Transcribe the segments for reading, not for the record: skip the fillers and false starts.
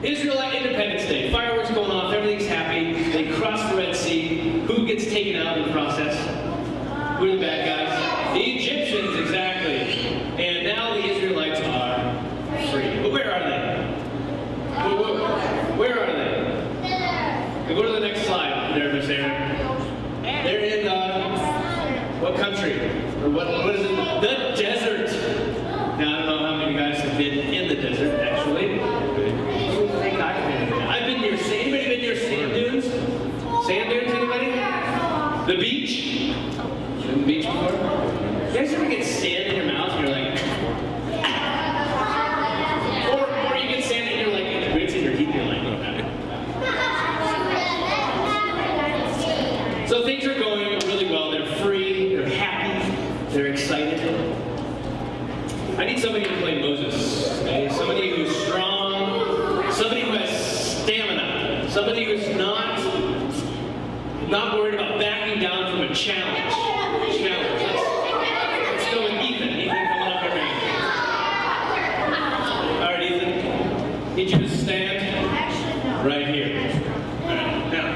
Israelite Independence Day. Fireworks going off, everything's happy. They cross the Red Sea. Who gets taken out in the process? Who are the bad guys? The Egyptians, exactly. And now the Israelites are free. But where are they? Where are they? Go to the next slide there, Miss Aaron. They're in what country? Or what is it? The desert. Now, I don't know how many of you guys have been in the desert, actually. I think I've been. I've been near, anybody been near sand dunes? Sand dunes, anybody? The beach? Been to the beach before? You guys ever get sand in your mouth and you're like, or you get sand in your, like, it's in your teeth and you're like, So things are going really well. They're free, they're happy, they're excited. I need somebody to play Moses. Okay? Somebody who's strong, somebody who has stamina, somebody who's not worried about backing down from a challenge. Let's go with Ethan. Ethan, coming up here. All right, Ethan. Need you to stand right here. All right. Now,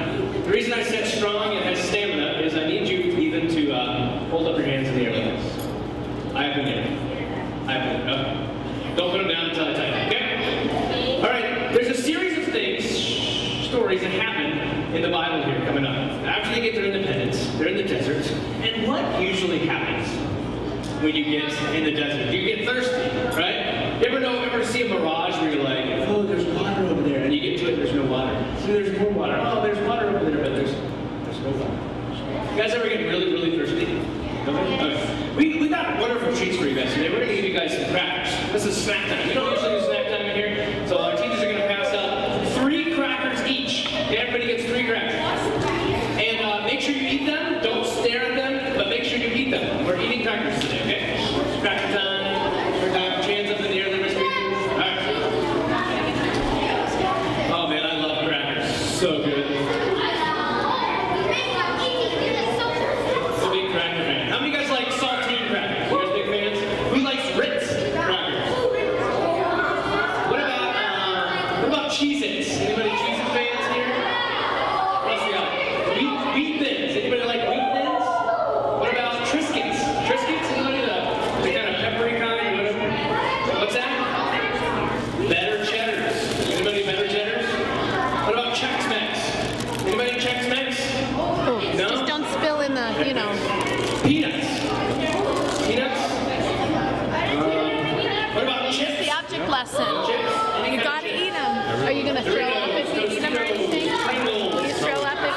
the reason I said strong and has stamina is I need you, Ethan, to hold up your hands in the air like this. I have them here. Don't put them down until I tell you, okay? All right, there's a series of stories that happen in the Bible here coming up. After they get their independence, they're in the desert, and what usually happens when you get in the desert? You get thirsty, right? You ever see a mirage where you're like, oh, there's water over there, and you get to it, there's no water. So there's more water. Oh, there's water over there, but there's no water. You guys ever get really, really thirsty? Okay. We got wonderful treats for you guys today. We're going to give you guys some crackers. This is snack time. We don't usually do snack time in here, so our teachers are going to pass out 3 crackers each. Okay, everybody gets 3 crackers. And make sure you eat them. Don't stare at them, but make sure you eat them. We're eating crackers today, okay? Cracker time. Put your hands up in the air. All right. Oh, man, I love crackers. So good. Cheez-Its. Anybody Cheez-Its fans here? What else we got? Wheat Thins. Anybody like Wheat Thins? What about Triscuits? Triscuits? Anybody? The kind of peppery kind? Whatever. What's that? Better Cheddars. Anybody Better Cheddars? What about Chex Mix? Anybody Chex Mix? Oh, no? Just don't spill in the, you know. Peanuts. Peanuts? What about chips? It's the object lesson. Chips? You gotta eat them. Are you gonna throw up if you eat them or anything? You throw up if...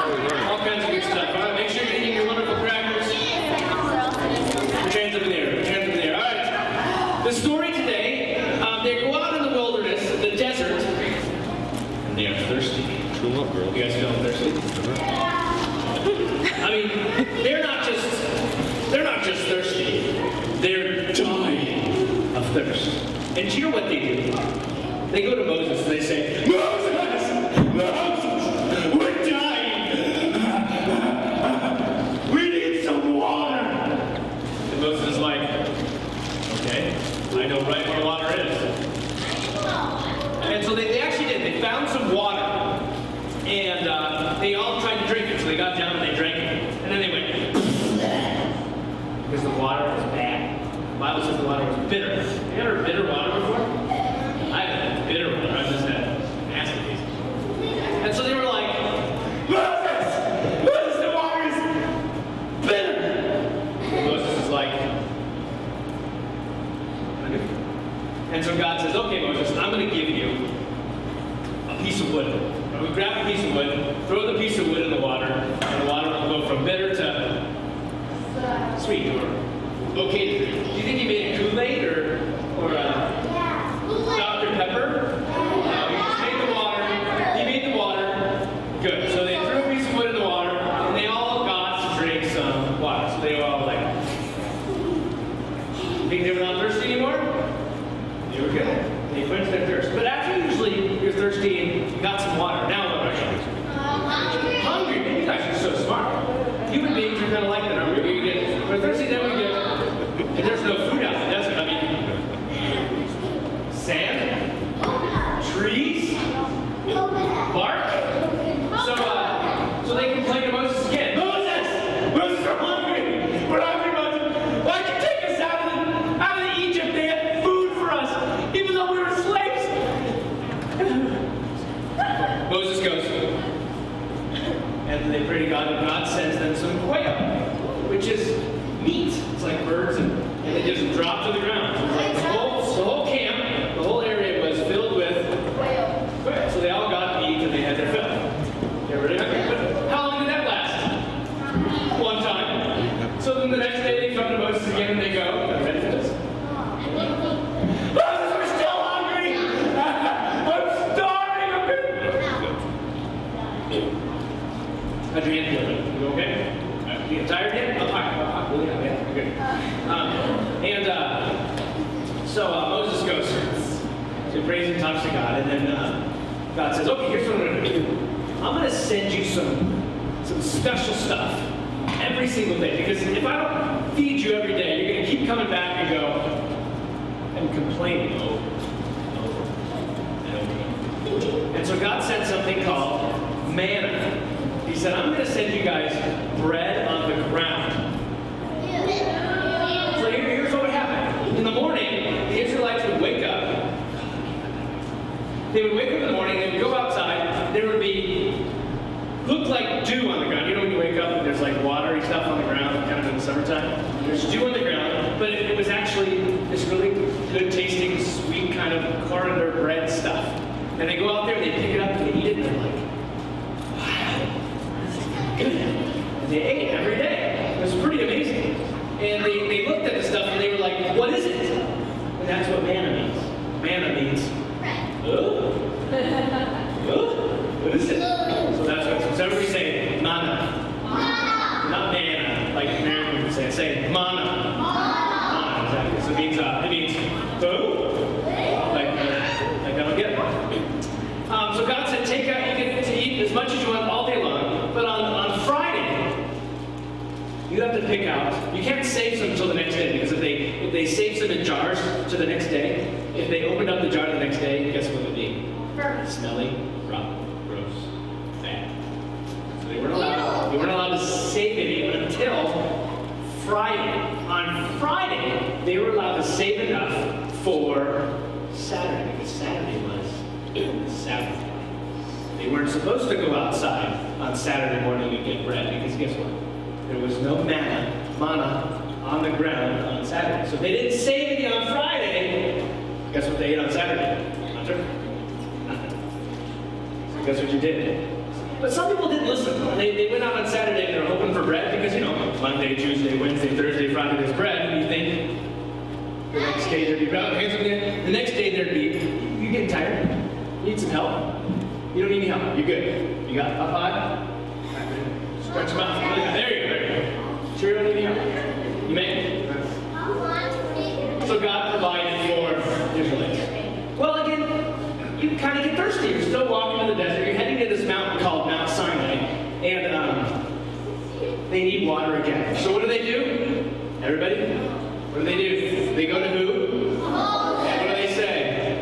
All kinds of good stuff. All right, make sure you're eating your wonderful crackers. Put your hands up in the air. Put your hands up in the air. All right. The story today, they go out in the wilderness, the desert, and they are thirsty. Cool up, girl. You guys feeling thirsty? I mean, they're not just thirsty. They're dying of thirst. And do you know what they do? They go to Moses and they say, Moses, we're dying. We need some water. And Moses is like, okay, I know right where water is. And so they actually did. They found some water. And they all tried to drink it. So they got down and they drank it. And then they went, because the water was bad. The Bible says the water was bitter. Have you ever bitter water before? I haven't had bitter water. I've just had nasty pieces. And so they were like, Moses, the water is bitter. And Moses is like, and so God says, okay, Moses, I'm going to give you a piece of wood. And we grab a piece of wood, throw the piece of wood in the water, and the water will go from bitter to sweet or okay. Do you think he made a Kool-Aid or Dr. Pepper? He just made the water. He made the water. Good. So they threw a piece of wood in the water, and they all got to drink some water. So they were all like, you think they were not thirsty anymore? They were good. They quenched their thirst. But after usually you're thirsty and you got some water, now what are you? Hungry. Man, you guys are so smart. Human beings are kind of like that, aren't we? We're thirsty, then we get, and there's no food out there. Moses goes, and they pray to God, and God sends them some quail, which is meat. It's like birds, and they just drop to the ground. So it's like the whole camp, the whole area was filled with quail. So they all got to eat, and they had their fill. They were really hungry. But how long did that last? One time. So then the next day they come to Moses again, and they go, I'm ready for this. Moses, we're still hungry! I'm starving! How'd your hand feel? You okay? You get tired yet? I'm tired. Really? Yeah, good. So Moses goes to praise and talks to God, and then God says, okay, here's what I'm going to do. I'm going to send you some special stuff every single day, because if I don't feed you every day, you're going to keep coming back and go and complaining over and over. And so God sent something called manna. He said, I'm going to send you guys bread on the ground. So here's what would happen. In the morning, the Israelites would wake up. They would wake up in the morning, they would go outside, there would be, looked like dew on the ground. You know when you wake up and there's like watery stuff on the ground, kind of in the summertime? There's dew on the ground, but it was actually this really good tasting, sweet kind of coriander bread stuff. And they go out there and they pick it up and they eat it and they're like, good. And they ate it every day. It was pretty amazing. And they looked at the stuff and they were like, what is it? And that's what manna means. Manna means, what is it? So that's what, so everybody say manna. Not manna, like Americans would say. Say manna. Manna, exactly. So it means like I don't get it. So God said, take out, you get to eat as much as you want all day long, but on Friday, you have to pick out, you can't save some until the next day, because if they save some in jars to the next day, if they opened up the jar the next day, guess what it would be? Smelly, rotten, gross, bad. So they weren't allowed to save any until Friday. On Friday, they were allowed to save enough for Saturday, because Saturday was Sabbath. They weren't supposed to go outside on Saturday morning and get bread, because guess what? There was no manna on the ground on Saturday. So if they didn't save any on Friday, guess what they ate on Saturday? Hunter? Nothing. So guess what you did? But some people didn't listen. They went out on Saturday and they were hoping for bread, because, you know, Monday, Tuesday, Wednesday, Thursday, Friday, there's bread, and you think the next day there'd be bread. The next day there'd be, you getting tired? You need some help? You don't need any help. You're good. You got up high? Stretch them out. There you go. Sure you don't need any help? You may? So God provided for the Israelites. Well, again, you kind of get thirsty. You're still walking in the desert. You're heading to this mountain called Mount Sinai. And they need water again. So what do? Everybody? What do? They go to who? What do they say?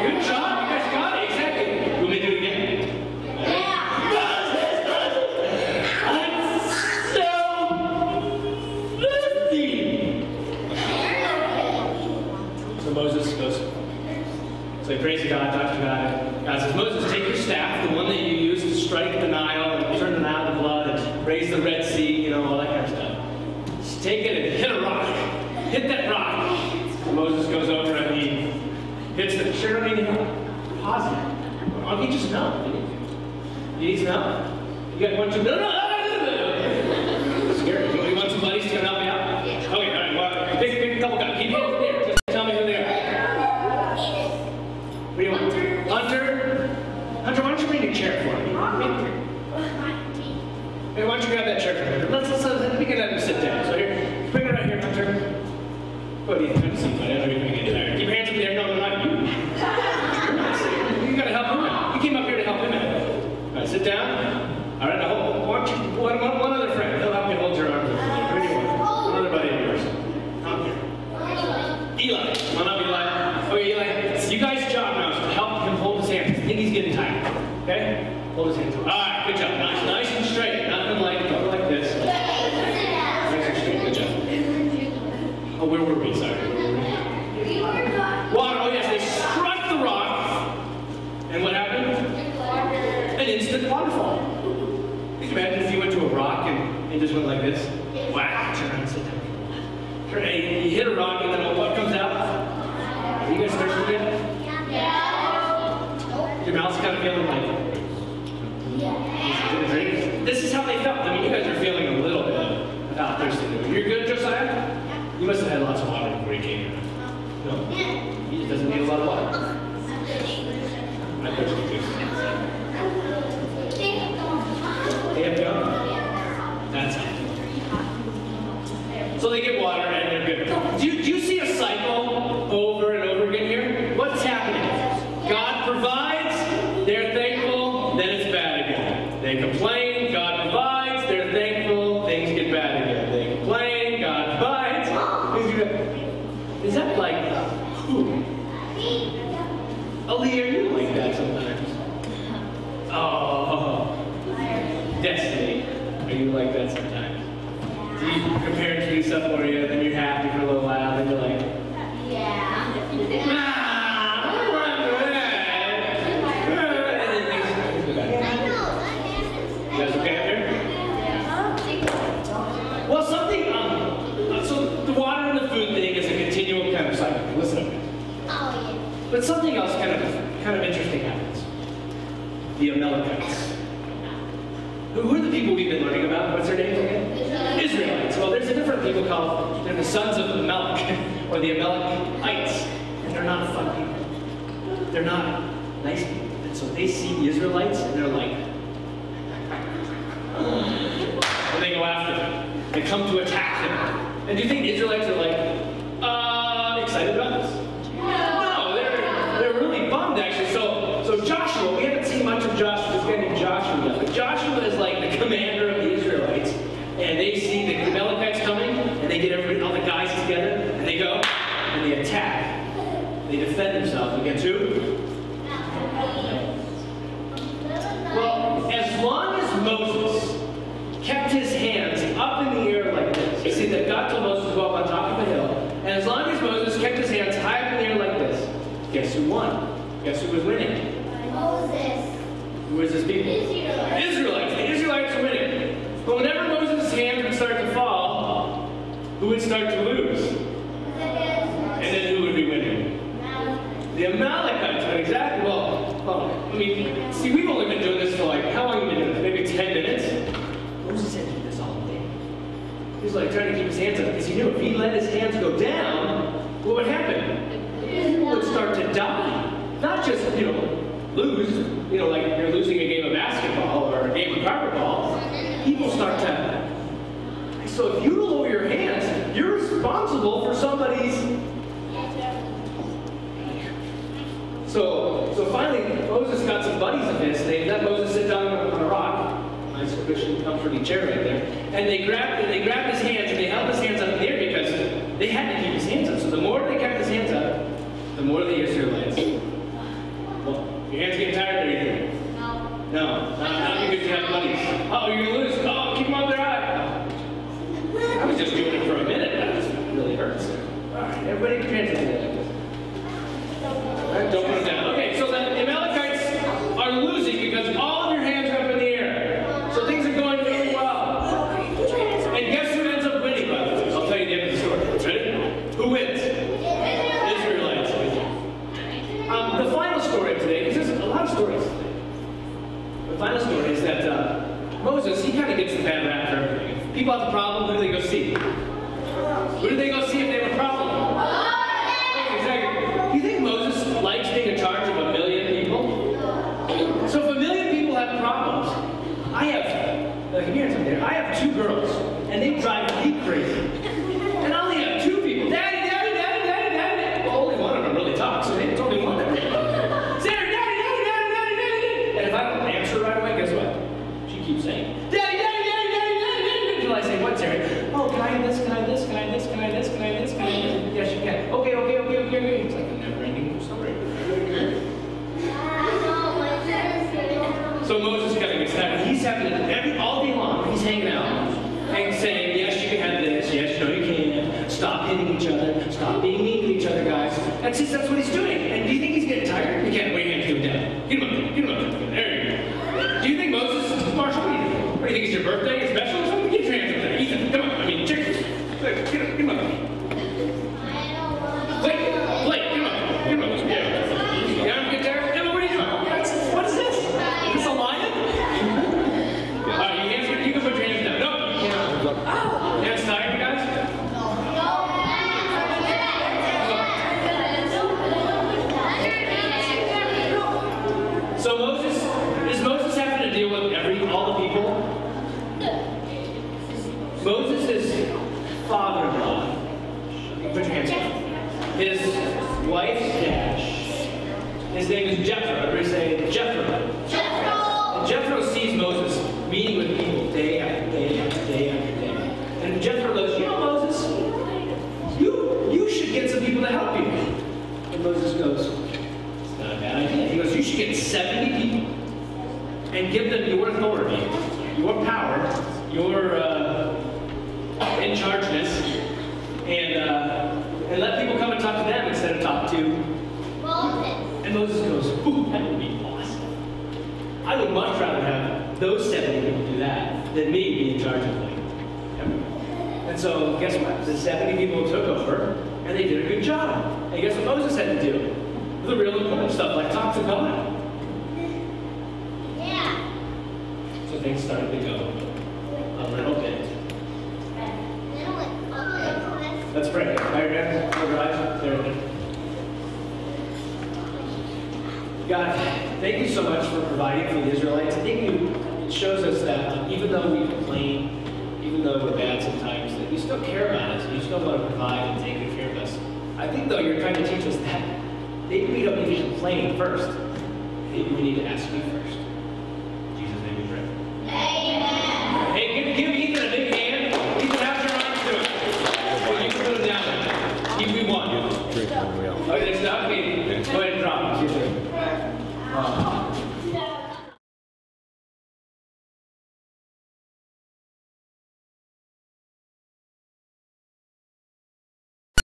Good job. You guys got it. Exactly. Will they do it again? Moses goes, so he prays to God, talks to God. God says, Moses, take your staff, the one that you used to strike the Nile and turn the Nile to blood and raise the Red Sea, you know, all that kind of stuff. Just take it and hit a rock. Hit that rock. So Moses goes over and he hits the, sure, I mean, pause it. Oh, he just no. You need some help? You got one, two, no. Scary. You want some buddies to come help me out? Yeah. Okay, all right, well, pick a couple guys. Keep hands in there. Just tell me who they are. What do you want? Hunter, why don't you bring a chair for me? Hey, why don't you grab that chair for me? We can let him sit down. So here, bring it right here, Hunter. What do you think? I know you're going to get tired. Keep your hands up there. No, not you. You got to help him out. You came up here to help him out. All right, sit down. All right, now one other friend. He'll help me hold your arms. Who do you want? Another buddy of yours. Come here. Eli. Come on up, Eli. Okay, Eli. It's you guys' job now is to help him hold his hands. I think he's getting tired. Okay? Hold his hands. All right, good job. Nice and straight. Nothing like this. Nice and straight. Good job. Oh, where were we? Sorry. Water. Oh, yes. They struck the rock. And what happened? Your mouth's kind of feeling like, drink. This is how they felt. I mean, you guys are feeling a little bit thirsty. You're good, Josiah? You must have had lots of water before you came here. No? He just doesn't need a lot of water. I bet you do. They have gum? That's it. So they get water and they're good. Do you see a cycle over and over again here? What's happening? God provides, they're thankful, then it's bad again. They complain, God provides, they're thankful, things get bad again. They complain, God provides, things get bad. Is that like, who? Ali, are you like that sometimes? Oh, Destiny, are you like that sometimes? Do you compare and do stuff for you, then you're happy for a little while, then you're like, Yeah. You guys okay up there? Well, something, so the water and the food thing is a continual kind of cycle. Listen up. But something else kind of interesting happens. The Amalekites. Who are the people we've been learning about? What's their names again? Israelites. Well, there's a different people called, they're the sons of Amalek, or the Amalekites. And they're not fun people. They're not nice people. And so they see the Israelites, and they're like, and they go after them. They come to attack them. And do you think the Israelites are like, excited about this? No, they're really bummed actually. So Joshua, we haven't seen much of Joshua, this guy named Joshua yet, but Joshua is like the commander of the Israelites. And they see the Amalekites coming, and they get all the guys together, and they go, and they attack. They defend themselves against who? Well, as long as Moses kept his hands up in the air like this, you see that God told Moses to go up on top of the hill, and as long as Moses kept his hands high up in the air like this, guess who won? Guess who was winning? Moses. Who was his people? Israelites. The Israelites were winning. But whenever Moses' hands would start to fall, who would start to lose? And then who would be winning? The Amalekites. Exactly. Well, I mean, see, we've only been doing this for like, how long have we been doing this? Maybe 10 minutes? Moses had to do this all day. He was like trying to keep his hands up because he knew if he let his hands go down, what would happen? People would start to die. Not just, lose, like you're losing a game of basketball or a game of carpet ball. People start to. So if you lower your hands, you're responsible for somebody's. So finally, Moses got some buddies of his. They let Moses sit down on a rock. Nice cushion, comforting chair right there. And they grabbed his hands and they held his hands up in the air because they had to keep his hands up. So the more they kept his hands up, the more the Israelites. Well, your hands getting tired or anything? No. Not because you have buddies. Oh, you're gonna lose. Oh, keep them on their eye. I was just doing it for a minute. That just really hurts. All right, everybody can hands up like this. All right, don't put them down. Okay, so the Amalekites are losing because all of your hands are up in the air. So things are going really well. And guess who ends up winning, by the way? I'll tell you the end of the story. Ready? Who wins? Israelites. The final story of today, because there's a lot of stories today. The final story is that Moses, he kind of gets the bad rap for everything. If people have a problem, who do they go see? Who do they go see if they have a problem? Exactly. Do you think Moses likes being in charge of 1 million people? So if 1 million people have problems, I have 2 girls, and they drive me crazy. And I only have 2 people. Daddy. Well, only one of them really talks, so it's only one of them. Sarah, Daddy. And if I don't answer right away, guess what? She keeps saying, Daddy. Until I say, what, Sarah? Oh, can I have this? Can I have this? Can I have this? Can I have this? Can I have this? Can I have this? Yes, you can. Okay. It's like a never-ending story. So Moses got to get started. He's having all day long. He's hanging out and saying, yes, you can have this. Yes, no, you can't. Stop hitting each other. Stop being mean to each other, guys. That's what he's doing. And do you think he's getting tired? You can't wait to get him down. Get him up. There you go. Do you think Moses, Marshall, what do you think? What do you think? It's your birthday? It's special or something? Get your hands up there. Ethan, come on. Check this. Get him up. Blake, get him up. Yeah. You want to get there? Emma, what are you doing? wife's dad. His name is Jethro. Everybody say Jethro. Jethro. And Jethro sees Moses meeting with people day after day after day after day. And Jethro goes, you know, Moses, you should get some people to help you. And Moses goes, it's not a bad idea. He goes, you should get 70 people and give them your authority, your power, your in chargeness, and let people come and talk to them instead of talk to Moses. And Moses goes, ooh, that would be awesome. I would much rather have those 70 people do that than me be in charge of things. And so, guess what? The 70 people took over, and they did a good job. And guess what Moses had to do? The real important stuff, like talk to God. Yeah. So things started to go a little bit. Let's pray. Bow your head, close your eyes. There it is. God, thank you so much for providing for the Israelites. I think it shows us that even though we complain, even though we're bad sometimes, that you still care about us. You still want to provide and take good care of us. I think, though, you're trying to teach us that maybe we don't need to complain first. Maybe we need to ask you first. In Jesus' name we pray. Amen. Hey, give Ethan a big hand. Ethan, how's your arms doing? Well, you can put them down. We won. Drink on the wheel. Okay, there's not me. Go ahead and drop them.